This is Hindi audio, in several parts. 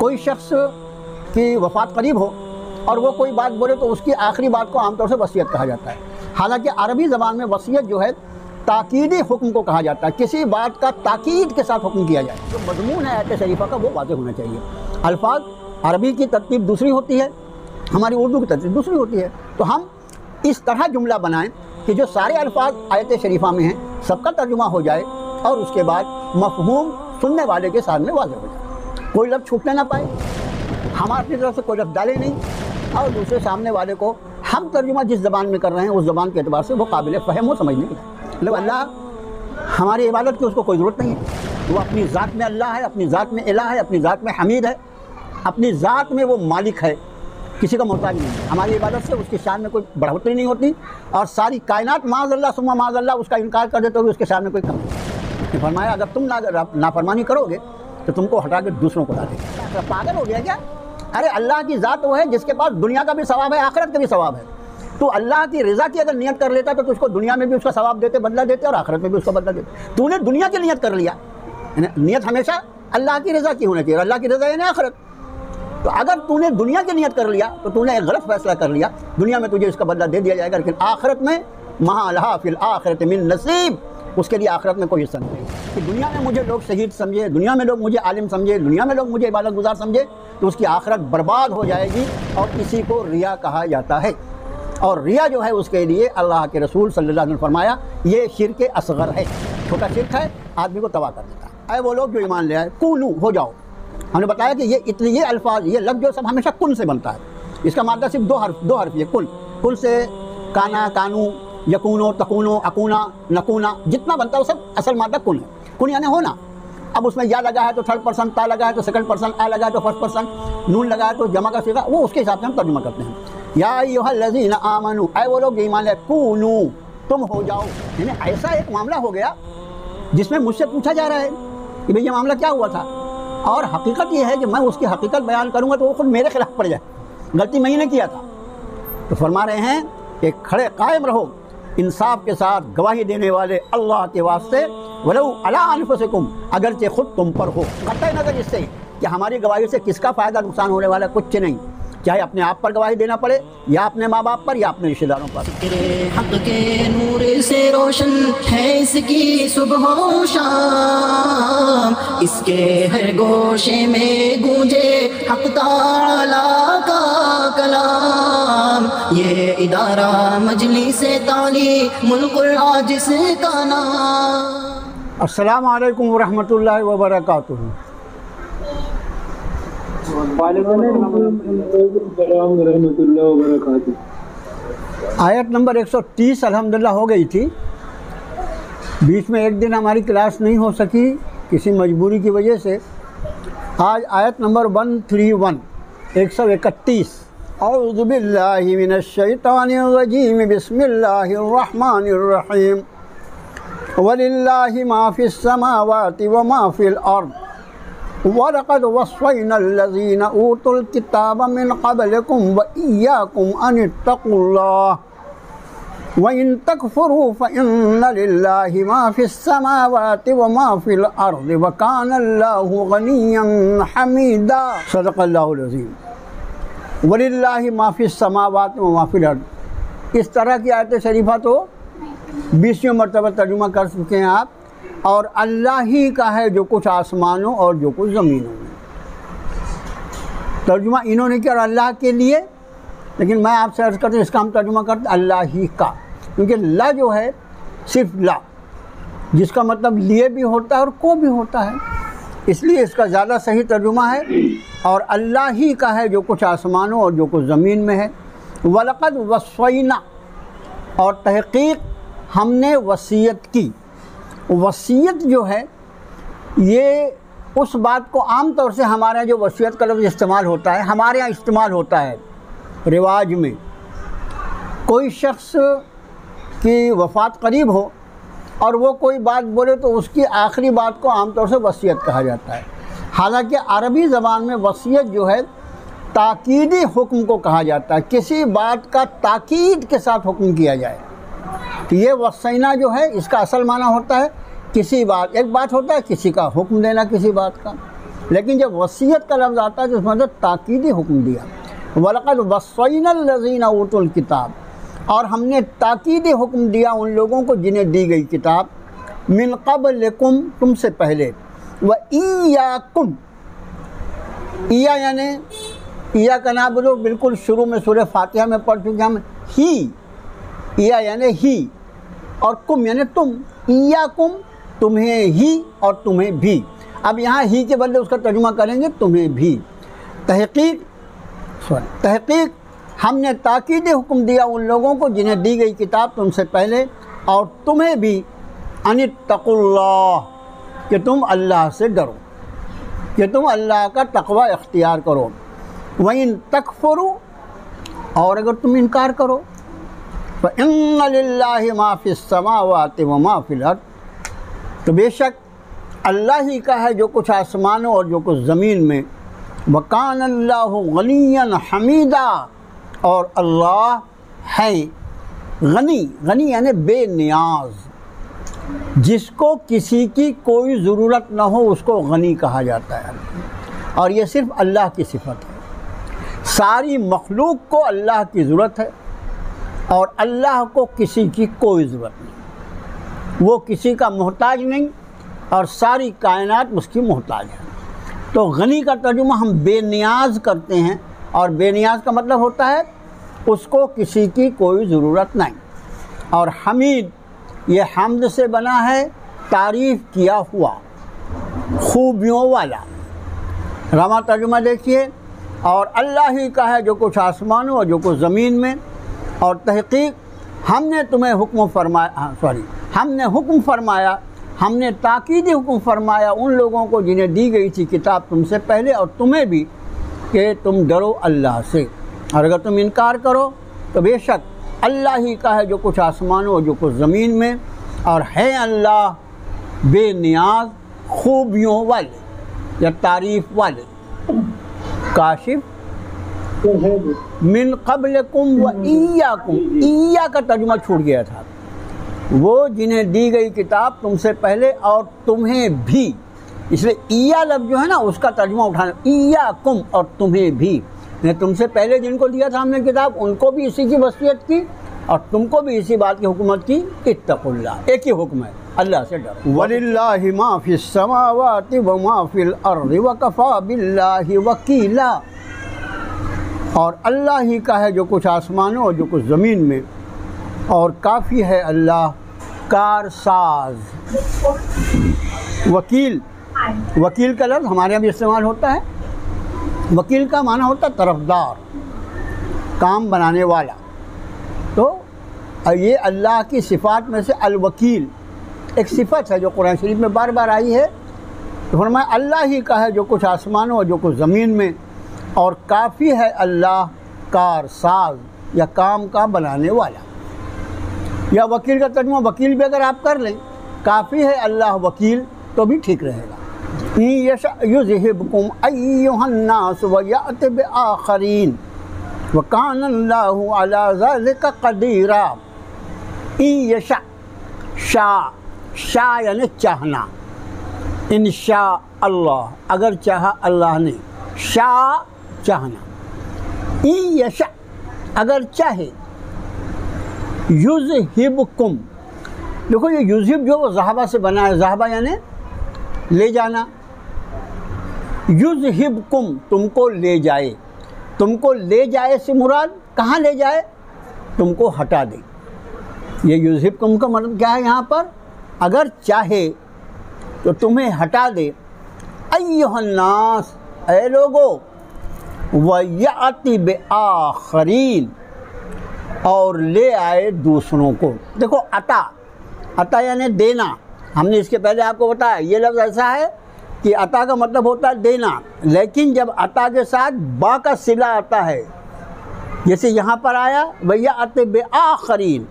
कोई शख्स की वफ़ात करीब हो और वो कोई बात बोले तो उसकी आखिरी बात को आमतौर से वसीयत कहा जाता है। हालांकि अरबी ज़बान में वसीयत जो है ताकीदी हुक्म को कहा जाता है, किसी बात का ताकीद के साथ हुक्म किया जाए। जो मज़मून है आयत शरीफा का वो वाज़ेह होना चाहिए। अल्फाज अरबी की तरतीब दूसरी होती है, हमारी उर्दू की तरतीब दूसरी होती है, तो हम इस तरह जुमला बनाएं कि जो सारे अल्फाज आयत शरीफा में हैं सबका तर्जुमा हो जाए और उसके बाद मफ़हूम सुनने वाले के सामने वाज़ेह हो जाए, कोई लफ्ज़ छूटने ना पाए, हम अपनी तरफ से कोई लफ्ज़ डालें नहीं और दूसरे सामने वाले को हम तर्जुमा जिस ज़बान में कर रहे हैं उस ज़बान के एतबार से वो काबिल फ़हम हो, समझने की। मतलब अल्लाह हमारी इबादत की उसको कोई ज़रूरत नहीं है, वो अपनी ज़ात में अल्लाह है, अपनी ज़ात में इलाह है, अपनी ज़ात में हमीद है, अपनी ज़ात में वो मालिक है, किसी का मोहताज नहीं है। हमारी इबादत से उसकी शान में कोई बढ़ोतरी नहीं होती और सारी कायनात माज़अल्लाह सुम्मा माज़अल्लाह उसका इनकार कर देते हो, उसके सामने कोई कमी नहीं। फरमाया अगर तुम नाफरमानी करोगे तो तुमको हटा के दूसरों को डालेंगे। पागल हो गया क्या? अरे अल्लाह की ज़ात वो है जिसके पास दुनिया का भी सवाब है, आखिरत का भी सवाब है। तो अल्लाह की रज़ा की अगर नियत कर लेता तो उसको दुनिया में भी उसका सवाब देते, बदला देते और आखिरत में भी उसका बदला देते। तूने दुनिया की नियत कर लिया, नियत हमेशा अल्लाह की रज़ा की होनी चाहिए, अल्लाह की रज़ा यानी आखिरत। तो अगर तूने दुनिया की नियत कर लिया तो तूने एक गलत फैसला कर लिया, दुनिया में तुझे इसका बदला दे दिया जाएगा, लेकिन आखिरत में महा लहा फिल आखिरत मिन नसीब, उसके लिए आखिरत में कोई हिस्सा नहीं। कि दुनिया में मुझे लोग शहीद समझे, दुनिया में लोग मुझे आलिम समझे, दुनिया में लोग मुझे इबादत गुजार समझे, तो उसकी आखिरत बर्बाद हो जाएगी और इसी को रिया कहा जाता है। और रिया जो है उसके लिए अल्लाह के रसूल सल्लल्लाहु अलैहि वसल्लम ने फरमाया ये शिर्क असगर है, छोटा शिर्क है, आदमी को तबाह कर देता है। वो लोग जो ईमान ले आए कूनू हो जाओ, हमने बताया कि ये अल्फाज ये लफ्ज़ जो सब हमेशा कुन से बनता है, इसका मादा सिर्फ दो हर्फ ये कुन से काना कानू यकूनो तकूनो अकूना नकूना जितना बनता है वो सब असल मादा कुन है। कुन यानी होना। अब उसमें या लगा है तो थर्ड पर्सन, ता लगा है तो सेकंड पर्सन, आ लगा है तो फर्स्ट पर्सन, नून लगा है तो जमा का सीगा, वो उसके हिसाब से हम तर्जुमा करते हैं। या अय्युहल्लज़ीना आमनू, ऐ वो लोग ईमान ले, कूनू तुम हो जाओ। यानी ऐसा एक मामला हो गया जिसमें मुझसे पूछा जा रहा है कि भाई ये मामला क्या हुआ था, और हकीकत ये है कि मैं उसकी हकीकत बयान करूँगा तो वो खुद मेरे खिलाफ पड़ जाए, गलती मैंने किया था। तो फरमा रहे हैं कि खड़े कायम रहो इंसाफ के साथ, गवाही देने वाले अल्लाह के वास्ते, वलौ अला अनफुसिकुम, अगरचे खुद तुम पर हो। कतई नज़र इससे कि हमारी गवाही से किसका फ़ायदा नुकसान होने वाला, कुछ नहीं, चाहे अपने आप पर गवाही देना पड़े या अपने माँ बाप पर या अपने रिश्तेदारों पर। हक के नूर से रोशन है इसकी सुबह व शाम, इसके हर गोशे में गूंजे हक ताला का कलाम, ये इदारा मजलिस-ए तालीमुल कुरान जिसका नाम। अस्सलामु अलैकुम व रहमतुल्लाहि व बरकातुहू। आयत नंबर 130 अल्हम्दुलिल्लाह हो गई थी। बीच में एक दिन हमारी क्लास नहीं हो सकी किसी मजबूरी की वजह से। आज आयत नंबर 131 131। औज़ु बिल्लाहि मिनश शैतानिर रजीम, बिस्मिल्लाहिर रहमानिर रहीम। वलिल्लाहि मा फिस समावाति व मा फिल अर्द वलक़द वस्सैनल्लज़ीना ऊतुल किताब मिन क़ब्लिकुम व इय्याकुम अनित्तक़ुल्लाह व इन तकफ़ुरू फ़इन्ना लिल्लाहि मा फिस समावाति व मा फिल अर्द व कानल्लाहु गनिय्यन हमीदा। सदक़ल्लाहुल अज़ीम। वलिल्लाहि मा फिस समावाति व मा फिल अर्द, इस तरह की आयत शरीफा तो 20 मरतबा तर्जुमा कर चुके हैं आप। और अल्लाह ही का है जो कुछ आसमानों और जो कुछ ज़मीनों में। तर्जुमा इन्होंने किया और अल्लाह के लिए, लेकिन मैं आपसे अर्ज़ करता हूँ इसका हम तर्जुमा करते अल्लाह ही का, क्योंकि ला जो है सिर्फ ला, जिसका मतलब लिए भी होता है और को भी होता है, इसलिए इसका ज़्यादा सही तर्जुमा है। और अल्लाह ही का है जो कुछ आसमानों और जो कुछ ज़मीन में है। वलक़द वस्सैना, और तहक़ीक़ हमने वसीयत की। वसीयत जो है ये उस बात को आम तौर से हमारे यहाँ जो वसीयत का लफ्ज़ इस्तेमाल होता है, हमारे यहाँ इस्तेमाल होता है रिवाज में। कोई शख्स की वफ़ात करीब हो और वो कोई बात बोले तो उसकी आखिरी बात को आम तौर से वसीयत कहा जाता है। हालांकि अरबी ज़बान में वसीयत जो है ताकीदी हुक्म को कहा जाता है, किसी बात का ताकीद के साथ हुक्म किया जाए। तो ये वसैना जो है इसका असल माना होता है किसी बात, एक बात होता है किसी का हुक्म देना किसी बात का, लेकिन जब वसीयत का लफ्ज़ आता है तो उसमें मतलब ताकीदी हुक्म दिया। वलक़द वस्सैनल लज़ीना ऊतुल किताब, और हमने ताकीदी हुक्म दिया उन लोगों को जिन्हें दी गई किताब, मिन क़ब्लिकुम, तुमसे पहले, व इय्याकुम, इया यानी इया का नाबुदु बिल्कुल शुरू में सूरह फातिहा में पढ़ चुके हम, ही, इया यानी ही, और कुम यानी तुम, इय्याकुम तुम्हें ही और तुम्हें भी। अब यहाँ ही के बदले उसका तर्जुमा करेंगे तुम्हें भी। तहक़ीक़ हमने ताकीद हुक्म दिया उन लोगों को जिन्हें दी गई किताब तुमसे पहले, और तुम्हें भी, अनित्तक़ुल्लाह, कि तुम अल्लाह से डरो, कि तुम अल्लाह का तक़वा इख्तियार करो। वइन तकफुरु, और अगर तुम इनकार करो, फ़इन्न लिल्लाहि मा फ़िस समावाति व मा फ़िल अर्द, तो बेशक अल्लाह ही का है जो कुछ आसमानों और जो कुछ ज़मीन में। व कान अल्लाहु गनिय्यन हमीदा, और अल्लाह है गनी, गनी यानी बेनियाज, जिसको किसी की कोई ज़रूरत न हो उसको गनी कहा जाता है। और ये सिर्फ़ अल्लाह की सिफ़त है। सारी मखलूक को अल्लाह की ज़रूरत है और अल्लाह को किसी की कोई ज़रूरत नहीं, वो किसी का मोहताज नहीं और सारी कायनात उसकी मोहताज है। तो गनी का तर्जुमा हम बेनियाज करते हैं, और बेनियाज का मतलब होता है उसको किसी की कोई ज़रूरत नहीं। और हमीद, ये हम्द से बना है तारीफ़ किया हुआ, खूबियों वाला। रमा तर्जुमा देखिए, और अल्लाह ही का है जो कुछ आसमानों और जो कुछ ज़मीन में। और तहक़ीक़ हमने तुम्हें हुक्म फरमाया, हमने हुक्म फरमाया, हमने ताकीदी हुक्म फरमाया उन लोगों को जिन्हें दी गई थी किताब तुमसे पहले, और तुम्हें भी, कि तुम डरो अल्लाह से। और अगर तुम इनकार करो तो बेशक अल्लाह ही का है जो कुछ आसमानों और जो कुछ ज़मीन में, और है अल्लाह बेनियाज, खूबियों वाले या तारीफ़ वाले। काशिफ मिन क़ब्लिकुम व इय्याकुम, इय्या का तर्जुमा छूट गया था, वो जिन्हें दी गई किताब तुमसे पहले और तुम्हें भी, इसलिए इया लफ्ज़ जो है ना उसका तर्जुमा उठाना, इय्याकुम और तुम्हें भी। तुमसे पहले जिनको दिया था हमने किताब उनको भी इसी की वसीयत की और तुमको भी इसी बात की हुकूमत की, इत्तक़ुल्लाह, एक ही हुक्म है, अल्लाह से डरो। वलिल्लाहि मा फ़िस समावाति व मा फ़िल अर्दि व कफ़ा बिल्लाहि वकीला, और अल्लाह ही का है जो कुछ आसमानों और जो कुछ ज़मीन में, और काफ़ी है अल्लाह कारसाज। वकील, वकील का लफ्ज़ हमारे यहाँ भी इस्तेमाल होता है। वकील का माना होता है तरफदार, काम बनाने वाला। तो ये अल्लाह की सिफ़ात में से अल-वकील एक सिफ़त है जो कुरान शरीफ में बार बार आई है। तो फरमाया अल्लाह ही का है जो कुछ आसमानों और जो कुछ ज़मीन में, और काफ़ी है अल्लाह कारसाज या काम का बनाने वाला। या वकील का तर्जुमा वकील भी अगर आप कर लें, काफ़ी है अल्लाह वकील, तो भी ठीक रहेगा। युज़हिबकुम अय्युहन्नास व याति बिआखरीन व काना अल्लाहु अला ज़ालिका क़दीरा। यशा, शाह यानी चाहना, इंशा अल्लाह, अगर चाहा अल्लाह ने, शाह चाहना, यशा अगर चाहे, युज़हिबकुम, देखो ये युज़हिब जो वो ज़हाबा से बना है, ज़हाबा यानी ले जाना, युज़हिबकुम तुमको ले जाए, तुमको ले जाए से मुराद कहाँ ले जाए, तुमको हटा दे। ये युज़हिबकुम का मतलब क्या है यहाँ पर, अगर चाहे तो तुम्हें हटा दे। अय्युहन्नास, ऐ लोगो, व याति बिआखरीन, और ले आए दूसरों को। देखो अता, अता यानी देना, हमने इसके पहले आपको बताया ये लफ्ज़ ऐसा है कि अता का मतलब होता है देना, लेकिन जब अता के साथ बा का सिला आता है, जैसे यहाँ पर आया भैया अते बेआखरीन,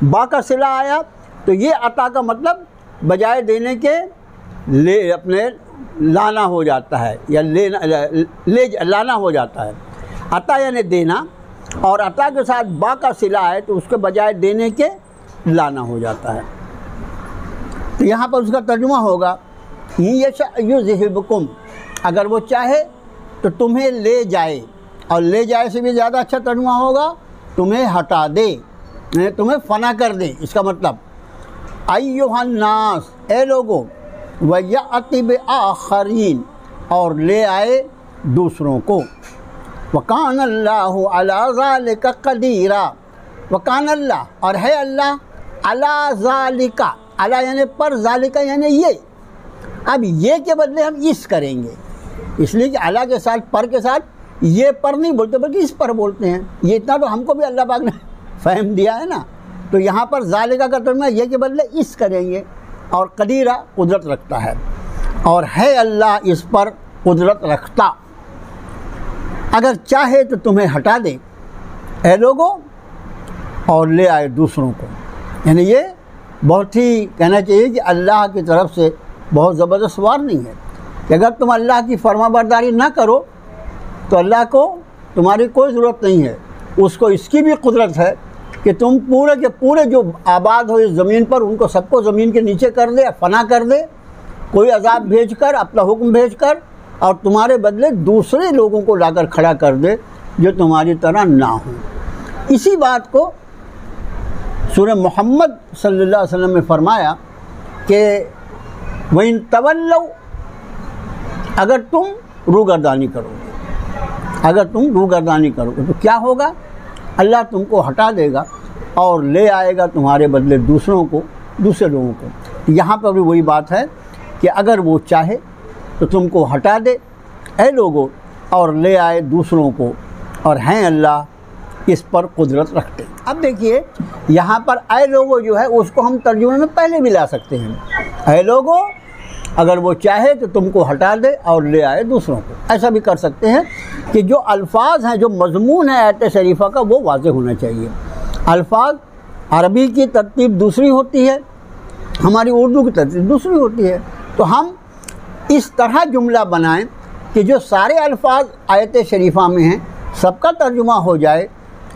बा का सिला आया, तो ये अता का मतलब बजाय देने के ले अपने लाना हो जाता है, या लेना, ले लाना हो जाता है। अता यानी देना, और अता के साथ बा का सिला है तो उसके बजाय देने के लाना हो जाता है। तो यहाँ पर उसका तर्जुमा होगा युज़हिबकुम, अगर वो चाहे तो तुम्हें ले जाए, और ले जाए से भी ज़्यादा अच्छा तर्जुमा होगा तुम्हें हटा दे, तुम्हें फना कर दे। इसका मतलब अय्युहन्नास, ए लोगो, वयअति बिआखरीन, और ले आए दूसरों को। वकान अल्लाहु अला ज़ालिका क़दीरा, वकान अल्लाह, और है अल्लाह, अला ज़ालिका, अला यानी पर, ज़ालिका यानी ये। अब ये के बदले हम इस करेंगे, इसलिए कि अला के साथ, पर के साथ ये पर नहीं बोलते बल्कि इस पर बोलते हैं। ये इतना तो हमको भी अल्लाह पाक ने फ़हम दिया है ना। तो यहाँ पर ज़ालिका का तर्जुमा ये के बदले इस करेंगे, और क़दीरा कुदरत रखता है, और है अल्लाह इस पर कुदरत रखता। अगर चाहे तो तुम्हें हटा दे ए लोगों, और ले आए दूसरों को। यानी ये बहुत ही कहना चाहिए कि अल्लाह की तरफ से बहुत ज़बरदस्त वार्निंग है कि अगर तुम अल्लाह की फरमाबरदारी ना करो तो अल्लाह को तुम्हारी कोई ज़रूरत नहीं है। उसको इसकी भी कुदरत है कि तुम पूरे के पूरे जो आबाद हो इस ज़मीन पर उनको सबको ज़मीन के नीचे कर दे, फना कर दे, कोई अजाब भेज कर, अपना हुक्म भेज कर, और तुम्हारे बदले दूसरे लोगों को लाकर खड़ा कर दे जो तुम्हारी तरह ना हो। इसी बात को सूरह मोहम्मद सल्लल्लाहु अलैहि वसल्लम में फरमाया कि वइन तवल्लौ, अगर तुम रूगर्दानी करोगे, अगर तुम रूगर्दानी करोगे तो क्या होगा, अल्लाह तुमको हटा देगा और ले आएगा तुम्हारे बदले दूसरों को, दूसरे लोगों को। यहाँ पर भी वही बात है कि अगर वो चाहे तो तुमको हटा दे ऐ लोगों, और ले आए दूसरों को, और हैं अल्लाह इस पर कुदरत रखते। अब देखिए यहाँ पर ऐ लोगों जो है उसको हम तर्जुमे में पहले भी ला सकते हैं। ऐ लोगों, अगर वो चाहे तो तुमको हटा दे और ले आए दूसरों को। ऐसा भी कर सकते हैं कि जो अल्फाज हैं, जो मज़मून है आयत शरीफा का, वो वाज़ेह होना चाहिए। अल्फाज अरबी की तरतीब दूसरी होती है, हमारी उर्दू की तरतीब दूसरी होती है। तो हम इस तरह जुमला बनाएं कि जो सारे अल्फाज आयत शरीफा में हैं सबका तर्जुमा हो जाए,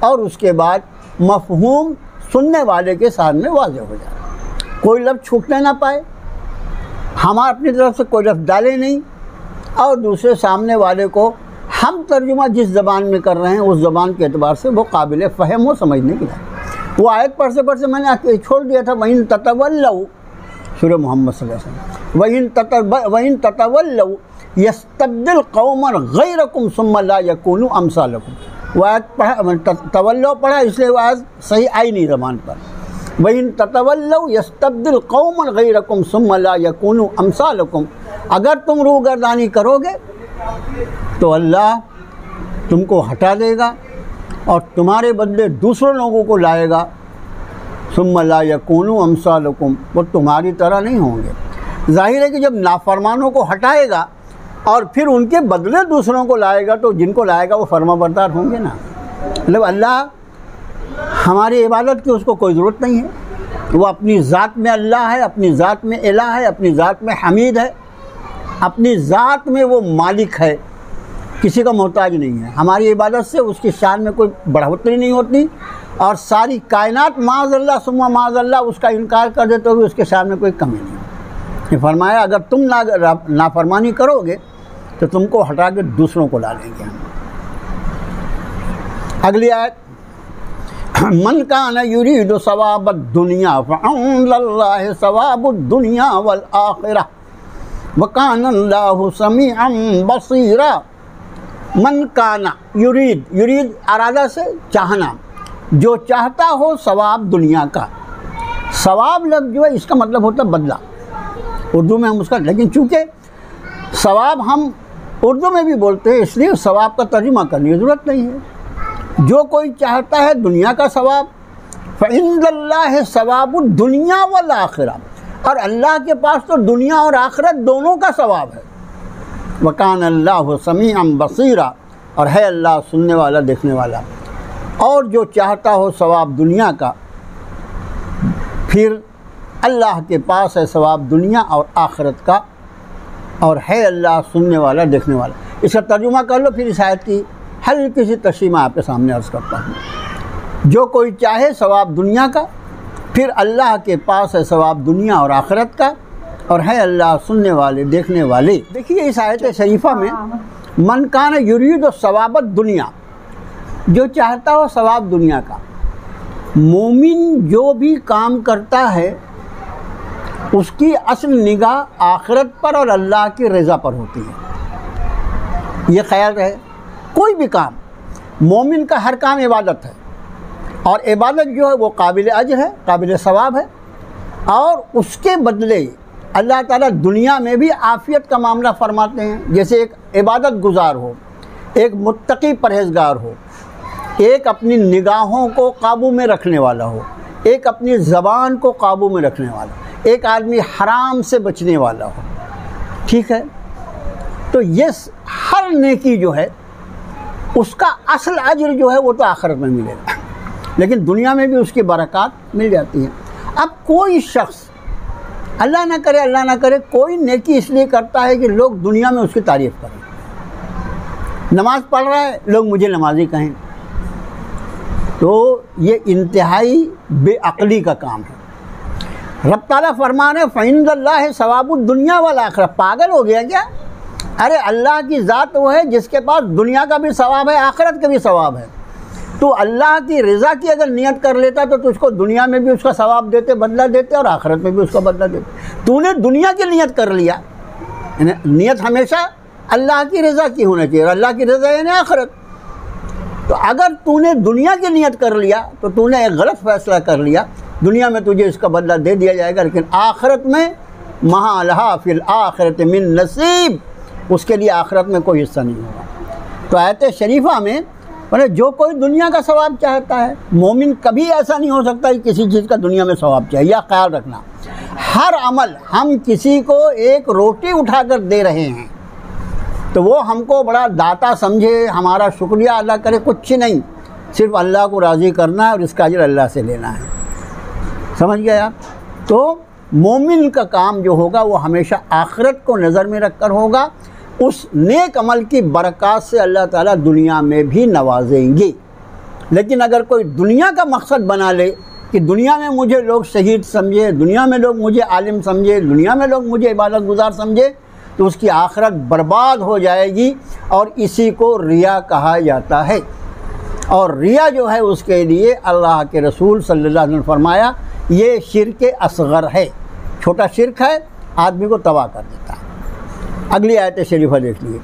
और उसके बाद मफ़हूम सुनने वाले के सामने वाज़ेह हो जाए, कोई लफ्ज़ छूटने ना पाए, हम अपनी तरफ से कोई लफ्ज़ डालें नहीं, और दूसरे सामने वाले को हम तर्जुमा जिस ज़बान में कर रहे हैं उस ज़बान के एतबार से वो काबिल फ़हम हो, समझने के लिए। वो आयत पढ़ते मैंने छोड़ दिया था, वहीं ततवल्लौ, सूरह मोहम्मद सल्लल्लाहु अलैहि वसल्लम, वहीं ततवल्लौ यस्तब्दिल कौमन गैरकुम सुम्मा ला यकूनु अमसालकुम। वो आयत पढ़ा, तवल्लौ पढ़ा, इसलिए वो आयत सही आई नहीं ज़बान पर। वहीं ततवल्लौ यस्तब्दिल कौमन गैरकुम सुम्मा ला यकूनु अमसालकुम, अगर तुम रूगर्दानी करोगे तो अल्लाह तुमको हटा देगा और तुम्हारे बदले दूसरों लोगों को लाएगा। सुम्मा ला यकूनु अमसालकुम, वो तुम्हारी तरह नहीं होंगे। जाहिर है कि जब नाफरमानों को हटाएगा और फिर उनके बदले दूसरों को लाएगा तो जिनको लाएगा वो फरमाबरदार होंगे ना। मतलब अल्लाह हमारी इबादत की उसको कोई ज़रूरत नहीं है, वो अपनी ज़ात में अल्लाह है, अपनी ज़ात में इलाह है, अपनी ज़ात में हमीद है, अपनी ज़ात में वो मालिक है, किसी का मोहताज नहीं है। हमारी इबादत से उसकी शान में कोई बढ़ोतरी नहीं होती, और सारी कायनात माज़अल्लाह सुम्मा माज़अल्लाह उसका इनकार कर देते हुए उसके सामने कोई कमी नहीं। ये फरमाया अगर तुम नाफरमानी करोगे तो तुमको हटा के दूसरों को ला लेंगे हम। अगली आयत, मन कान युरीदु सवाबद दुनिया फअंदल्लाहि सवाबुद दुनिया वल आखिरह व कान अल्लाहु समीअन बसीरा। मन काना युरीद, युरीद अरादा से चाहना, जो चाहता हो सवाब दुनिया का। सवाब लफ्ज़ जो है इसका मतलब होता है बदला, उर्दू में हम उसका, लेकिन चूँकि सवाब हम उर्दू में भी बोलते हैं इसलिए सवाब का तर्जुमा करने की ज़रूरत नहीं है। जो कोई चाहता है दुनिया का सवाब, फ़इंदल्लाहि सवाबुद दुनिया वल आखिरह, और अल्लाह के पास तो दुनिया और आखिरत दोनों का सवाब है। वकान अल्लाहु समीअन बसीरा, और है अल्लाह सुनने वाला देखने वाला। और जो चाहता हो सवाब दुनिया का, फिर अल्लाह के पास है सवाब दुनिया और आखिरत का, और है अल्लाह सुनने वाला देखने वाला। इसका तर्जुमा कर लो, फिर इस आयत की हल्की सी तशरीह मैं आपके सामने अर्ज़ करता हूँ। जो कोई चाहे सवाब दुनिया का, फिर अल्लाह के पास है सवाब दुनिया और आखिरत का, और है अल्लाह सुनने वाले देखने वाले। देखिए इस आयत शरीफा में मन कान युरीद सवाबत दुनिया, जो चाहता हो सवाब दुनिया का। मोमिन जो भी काम करता है उसकी असल निगाह आखिरत पर और अल्लाह की रज़ा पर होती है। ये ख्याल रहे, कोई भी काम, मोमिन का हर काम इबादत है और इबादत जो है वो काबिल अजर है, काबिल सवाब है, और उसके बदले अल्लाह ताला दुनिया में भी आफ़ियत का मामला फरमाते हैं। जैसे एक इबादत गुजार हो, एक मुत्तकी परहेज़गार हो, एक अपनी निगाहों को काबू में रखने वाला हो, एक अपनी ज़बान को काबू में रखने वाला, एक आदमी हराम से बचने वाला हो, ठीक है। तो ये हर नेकी जो है उसका असल अजर जो है वो तो आखिरत में मिलेगा, लेकिन दुनिया में भी उसकी बरकत मिल जाती है। अब कोई शख्स अल्लाह ना करे कोई नेकी इसलिए करता है कि लोग दुनिया में उसकी तारीफ़ करें। नमाज़ पढ़ रहा है, लोग मुझे नमाजी कहें, तो ये इंतहाई बेअक्ली का काम है। रब ताला फरमान है फ़इंदल्लाह सवाबुद दुनिया वल आखिरह। पागल हो गया क्या? अरे अल्लाह की ज़ात वो है जिसके पास दुनिया का भी सवाब है, आखिरत का भी सवाब है। तो अल्लाह की रज़ा की अगर नियत कर लेता तो तुझको दुनिया में भी उसका सवाब देते, बदला देते, और आखिरत में भी उसका बदला देते। तूने दुनिया की नियत कर लिया, नियत हमेशा अल्लाह की रज़ा की होनी चाहिए, और अल्लाह की रज़ा यानी आखिरत। तो अगर तूने दुनिया की नियत कर लिया तो तूने एक गलत फैसला कर लिया। दुनिया में तुझे इसका बदला दे दिया जाएगा, लेकिन आखिरत में महा लहा फिल आखिरत मिन नसीब, उसके लिए आखिरत में कोई हिस्सा नहीं होगा। तो आयत शरीफा में मतलब जो कोई दुनिया का सवाब चाहता है, मोमिन कभी ऐसा नहीं हो सकता कि किसी चीज़ का दुनिया में सवाब चाहिए। या ख्याल रखना, हर अमल, हम किसी को एक रोटी उठाकर दे रहे हैं तो वो हमको बड़ा दाता समझे, हमारा शुक्रिया अदा करे, कुछ नहीं, सिर्फ अल्लाह को राज़ी करना है और इसका अजर अल्लाह से लेना है। समझ गए आप? तो मोमिन का काम जो होगा वो हमेशा आखिरत को नज़र में रख कर होगा। उस नेक अमल की बरकत से अल्लाह ताला दुनिया में भी नवाजेंगे। लेकिन अगर कोई दुनिया का मकसद बना ले कि दुनिया में मुझे लोग शहीद समझे, दुनिया में लोग मुझे आलिम समझे, दुनिया में लोग मुझे इबादत गुजार समझे, तो उसकी आखिरत बर्बाद हो जाएगी। और इसी को रिया कहा जाता है। और रिया जो है उसके लिए अल्लाह के रसूल सल्लल्लाहु अलैहि वसल्लम ने फरमाया ये शिर्क असगर है, छोटा शिर्क है, आदमी को तबाह कर देता है। अगली आयत शरीफा देख लीजिए,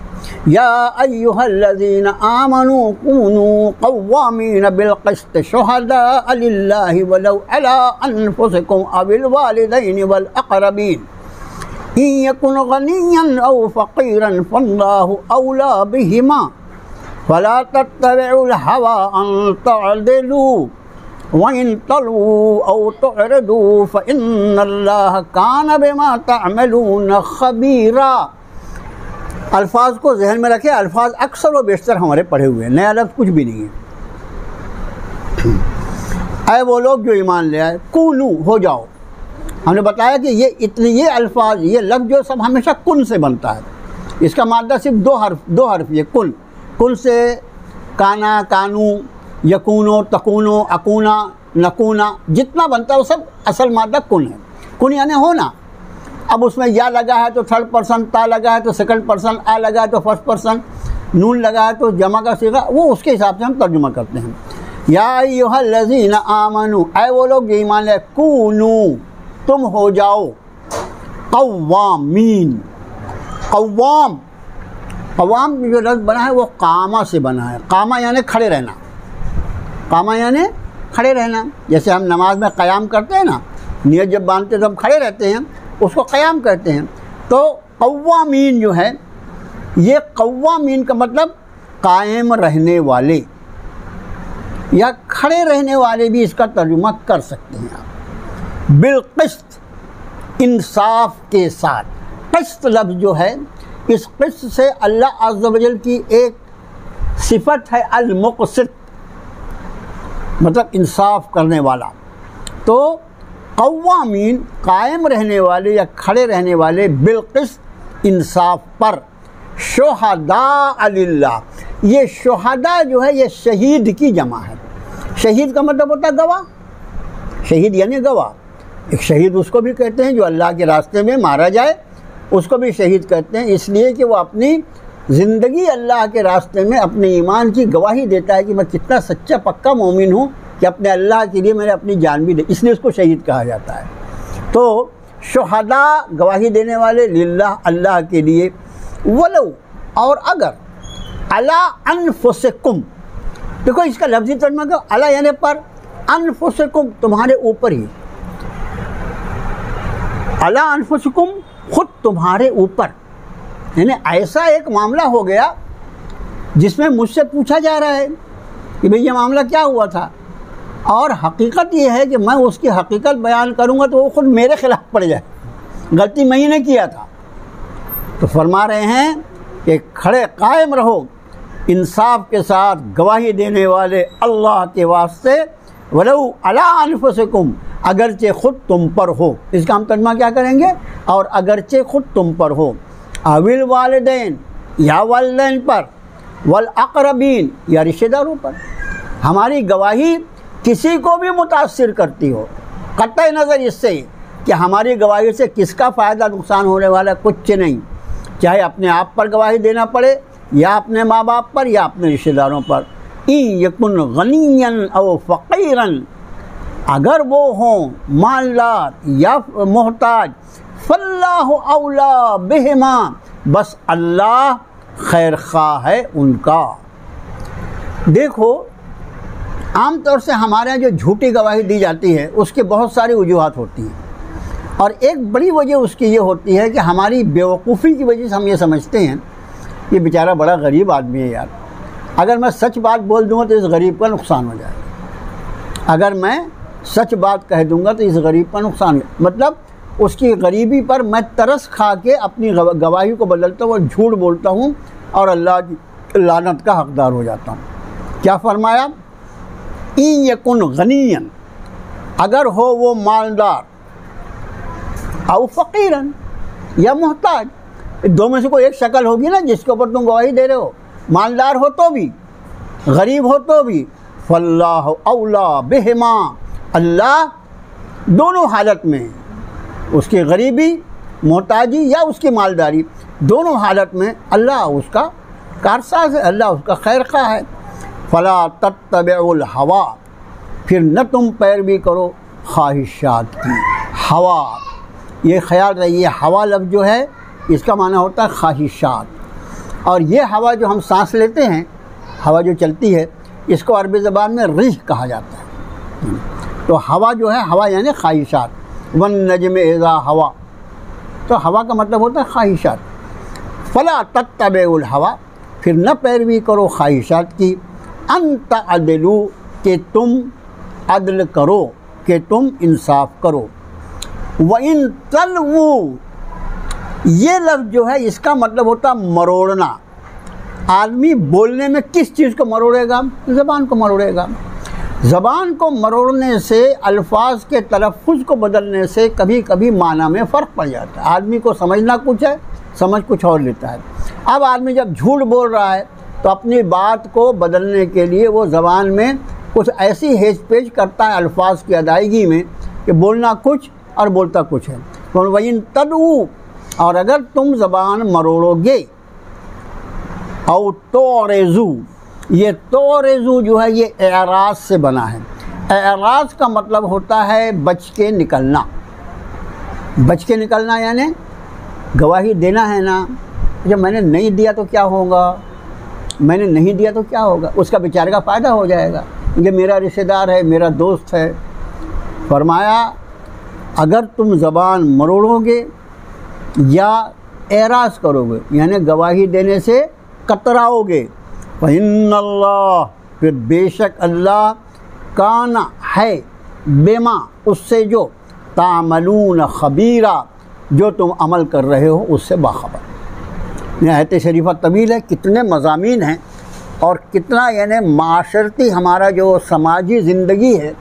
या अय्युहल्लज़ीना आमनू कूनू क़व्वामीन बिल क़िस्त शुहदाअ लिल्लाहि वलौ अला अनफुसिकुम अविल वालिदैनि वल अक़रबीन इन यकुन गनिय्यन औ फ़क़ीरन फ़ल्लाहु औला बिहिमा फला तत्तबिउल हवा अन तअदिलू वइन तलू औ तुअरिदू फ़इन्नल्लाह कान बिमा तअमलून ख़बीरा। अल्फाज को जहन में रखें, अल्फाज अक्सर व बेशतर हमारे पढ़े हुए हैं, नया लफ्ज़ कुछ भी नहीं है। आए वो लोग जो ईमान ले आए, कूनू हो जाओ। हमने बताया कि ये अल्फाज, ये लफ्ज़ जो सब हमेशा कुन से बनता है। इसका मादा सिर्फ दो हर्फ ये कुन से काना, कानू, यकूनो, तकूनो, अकूना, नकूना, जितना बनता है वो सब असल मादा कुन है। कुन यानी होना। अब उसमें या लगा है तो थर्ड पर्सन, ता लगा है तो सेकंड पर्सन, आ लगा है तो फर्स्ट पर्सन, नून लगा है तो जमा का सीगा, वो उसके हिसाब से हम तर्जुमा करते हैं। या अय्युहल्लज़ीना आमनू, आए वो लोग जो ईमान ले, कूनू तुम हो जाओ, क़व्वामीन, क़व्वाम जो लफ्ज़ बना है वो कामा से बना है। कामा यानी खड़े रहना, कामा यानी खड़े रहना। जैसे हम नमाज में क़याम करते हैं ना, नियत जब बांधते हैं तो हम खड़े रहते हैं, उसको क़याम कहते हैं। तो क़व्वामीन जो है, ये क़व्वामीन का मतलब कायम रहने वाले या खड़े रहने वाले भी इसका तर्जुमा कर सकते हैं आप। बिलक़िस्त, इंसाफ के साथ। क़िस्त लफ्ज़ जो है, इस क़िस्त से अल्लाह अज़्ज़ व जल की एक सिफत है अल-मुक़सित, मतलब इंसाफ करने वाला। तो क़व्वामीन कायम रहने वाले या खड़े रहने वाले, बिलक़िस्त इंसाफ पर। शुहदाअ लिल्लाह, ये शुहदा जो है ये शहीद की जमा है। शहीद का मतलब होता है गवाह, शहीद यानी गवाह। एक शहीद उसको भी कहते हैं जो अल्लाह के रास्ते में मारा जाए, उसको भी शहीद कहते हैं, इसलिए कि वो अपनी ज़िंदगी अल्लाह के रास्ते में अपने ईमान की गवाही देता है कि मैं कितना सच्चा पक्का मोमिन हूँ कि अपने अल्लाह के लिए मैंने अपनी जान भी दी, इसलिए उसको शहीद कहा जाता है। तो शुहदा गवाही देने वाले लिल्लाह, अल्लाह के लिए, वलो और अगर, अला अनफुसिकुम, देखो इसका लफ्ज़ी तर्जुमा करो, अला यानी पर, अनफुसिकुम तुम्हारे ऊपर ही, अला अनफुसिकुम खुद तुम्हारे ऊपर, यानी ऐसा एक मामला हो गया जिसमें मुझसे पूछा जा रहा है कि भाई ये मामला क्या हुआ था, और हकीकत ये है कि मैं उसकी हकीकत बयान करूँगा तो वो खुद मेरे खिलाफ पड़ जाए, गलती मैं ही ने किया था। तो फरमा रहे हैं कि खड़े कायम रहो इंसाफ के साथ गवाही देने वाले अल्लाह के वास्ते, वलौ अला अनफुसिकुम, अगरचे खुद तुम पर हो। इसका हम तर्जुमा क्या करेंगे, और अगरचे खुद तुम पर हो, अविल वालिदैन या वालिदैन पर, वल अक़रबीन या रिश्तेदारों पर। हमारी गवाही किसी को भी मुतासिर करती हो, कतई नज़र इससे कि हमारी गवाही से किसका फ़ायदा नुकसान होने वाला, कुछ नहीं, चाहे अपने आप पर गवाही देना पड़े या अपने माँ बाप पर या अपने रिश्तेदारों पर। इन यकुन गनियन औ फ़क़ीरन, अगर वो हों मालदार या मोहताज, फल्लाहु औला बिहिमा, बस अल्लाह खैर ख़्वाह है उनका। देखो आम तौर से हमारे यहाँ जो झूठी गवाही दी जाती है उसकी बहुत सारी वजूहात होती हैं, और एक बड़ी वजह उसकी ये होती है कि हमारी बेवकूफ़ी की वजह से हम ये समझते हैं कि बेचारा बड़ा गरीब आदमी है यार, अगर मैं सच बात बोल दूँगा तो इस गरीब का नुकसान हो जाएगा, अगर मैं सच बात कह दूँगा तो इस गरीब का नुकसान, मतलब उसकी गरीबी पर मैं तरस खा के अपनी गवाही को बदलता हूँ और झूठ बोलता हूँ और अल्लाह की लानत का हकदार हो जाता हूँ। क्या फरमाया, इन यकुन गनियन, अगर हो वो मालदार, औ फ़क़ीरन या मोहताज, दो में से कोई एक शक्ल होगी ना जिसके ऊपर तुम गवाही दे रहे हो, मालदार हो तो भी, गरीब हो तो भी, फल्लाहु औला बिहिमा, अल्लाह दोनों हालत में, उसकी गरीबी, मोहताजी या उसकी मालदारी, दोनों हालत में अल्लाह उसका कारसाज है, अल्लाह उसका खैर ख़्वाह है। फ़ला तत्तबिउल हवा, फिर न तुम पैरवी करो ख्वाहिशात की। हवा, ये ख्याल रहिए, हवा लफ्ज़ जो है इसका माना होता है ख्वाहिशात, और ये हवा जो हम सांस लेते हैं, हवा जो चलती है, इसको अरबी ज़बान में रिह कहा जाता है। तो हवा जो है, हवा यानी ख्वाहिशात, वन नजम इज़ा हवा, तो हवा का मतलब होता है ख्वाहिशात। फ़ला तत्तबिउल हवा, फिर न पैरवी करो ख्वाहिशात की, अंत अदलू, कि तुम अदल करो, कि तुम इंसाफ करो। व इन तलवू, ये लफ्ज़ जो है इसका मतलब होता मरोड़ना। आदमी बोलने में किस चीज़ को मरोड़ेगा, ज़बान को मरोड़ेगा। ज़बान को मरोड़ने से, अल्फाज के तलफ़ुज़ को बदलने से कभी कभी माना में फ़र्क पड़ जाता है। आदमी को समझना कुछ है, समझ कुछ और लेता है। अब आदमी जब झूठ बोल रहा है तो अपनी बात को बदलने के लिए वो ज़बान में कुछ ऐसी हेज पेज करता है अल्फाज की अदायगी में कि बोलना कुछ और बोलता कुछ है। तो वहीं तदऊ, और अगर तुम ज़बान मरोड़ोगे, और तोरेज़ू, ये तोरेज़ू जो है ये एराज से बना है। एराज का मतलब होता है बच के निकलना। बच के निकलना यानी गवाही देना है ना, जब मैंने नहीं दिया तो क्या होगा, मैंने नहीं दिया तो क्या होगा, उसका बेचारे का फ़ायदा हो जाएगा, ये मेरा रिश्तेदार है, मेरा दोस्त है। फरमाया अगर तुम ज़बान मरोड़ोगे या एराज़ करोगे, यानी गवाही देने से कतराओगे, फ़इन्नल्लाह, फिर बेशक अल्लाह, काना है, बेमा, उससे जो, तामलून खबीरा, जो तुम अमल कर रहे हो उससे बाखबर। आयत शरीफ़ा तवील है, कितने मज़ामीन हैं और कितना यानी माशरती हमारा जो समाजी ज़िंदगी है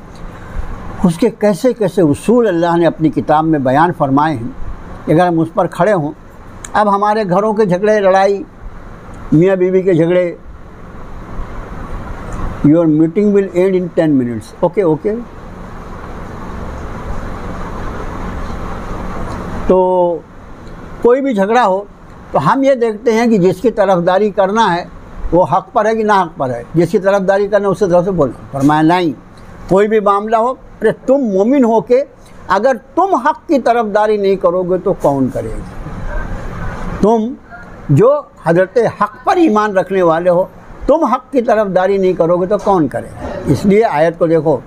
उसके कैसे कैसे उसूल अल्लाह ने अपनी किताब में बयान फरमाए हैं। अगर हम उस पर खड़े हों, अब हमारे घरों के झगड़े, लड़ाई, मियाँ बीवी के झगड़े, your meeting will and in 10 minutes, okay okay, तो कोई भी झगड़ा हो तो हम ये देखते हैं कि जिसकी तरफदारी करना है वो हक़ पर है कि ना हक़ पर है। जिसकी तरफदारी करना उससे तरफ से बोलना। फरमाया नहीं, कोई भी मामला हो, अरे तुम मोमिन हो के अगर तुम हक़ की तरफदारी नहीं करोगे तो कौन करेगा। तुम जो हज़रत हक़ पर ईमान रखने वाले हो, तुम हक़ की तरफदारी नहीं करोगे तो कौन करेगा। इसलिए आयत को देखो,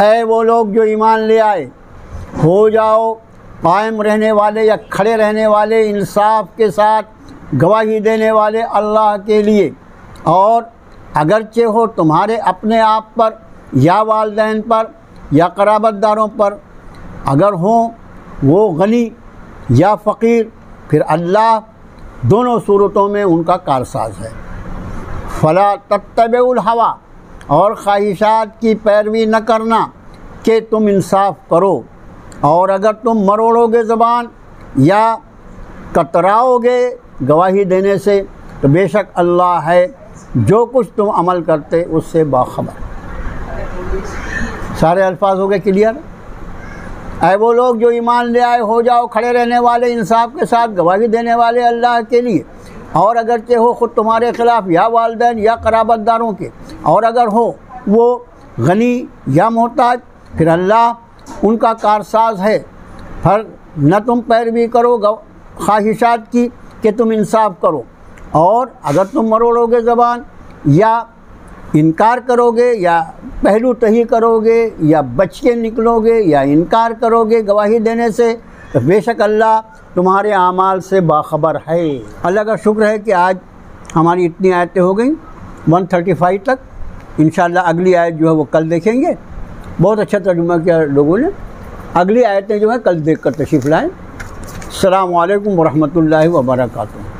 ऐ वो लोग जो ईमान ले आए, हो जाओ कायम रहने वाले या खड़े रहने वाले, इंसाफ के साथ गवाही देने वाले अल्लाह के लिए। और अगरचे हो तुम्हारे अपने आप पर या वालिदैन पर या क़राबतदारों पर, अगर हों वो गनी या फ़कीर, फिर अल्लाह दोनों सूरतों में उनका कारसाज है। फ़ला तत्तबिउल हवा, और ख्वाहिशात की पैरवी न करना कि तुम इंसाफ करो। और अगर तुम मरोड़ोगे ज़बान या कतराओगे गवाही देने से, तो बेशक अल्लाह है जो कुछ तुम अमल करते उससे बाखबर। सारे अल्फाज हो गए क्लियर। ऐ वो लोग जो ईमान ले आए, हो जाओ खड़े रहने वाले, इंसाफ के साथ गवाही देने वाले अल्लाह के लिए। और अगरचे हो ख़ुद तुम्हारे ख़िलाफ़ या वालिदैन या क़राबतदारों के, और अगर हो वो गनी या मोहताज, फिर अल्लाह उनका कारसाज है। फिर न तुम पैरवी करो ख्वाहिशात की कि तुम इंसाफ करो। और अगर तुम मरोड़ोगे ज़बान या इनकार करोगे या पहलू तही करोगे या बच के निकलोगे या इनकार करोगे गवाही देने से, तो बेशक अल्लाह तुम्हारे आमाल से बाखबर है। अल्लाह का शुक्र है कि आज हमारी इतनी आयतें हो गई 135 तक। इंशाअल्लाह अगली आयत जो है वो कल देखेंगे। बहुत अच्छा तर्जुमा किया लोगों ने। अगली आयतें जो है कल देख कर तशरीफ़ लाएँ। अस्सलामु अलैकुम वरहमतुल्लाहि वबरकातुहू।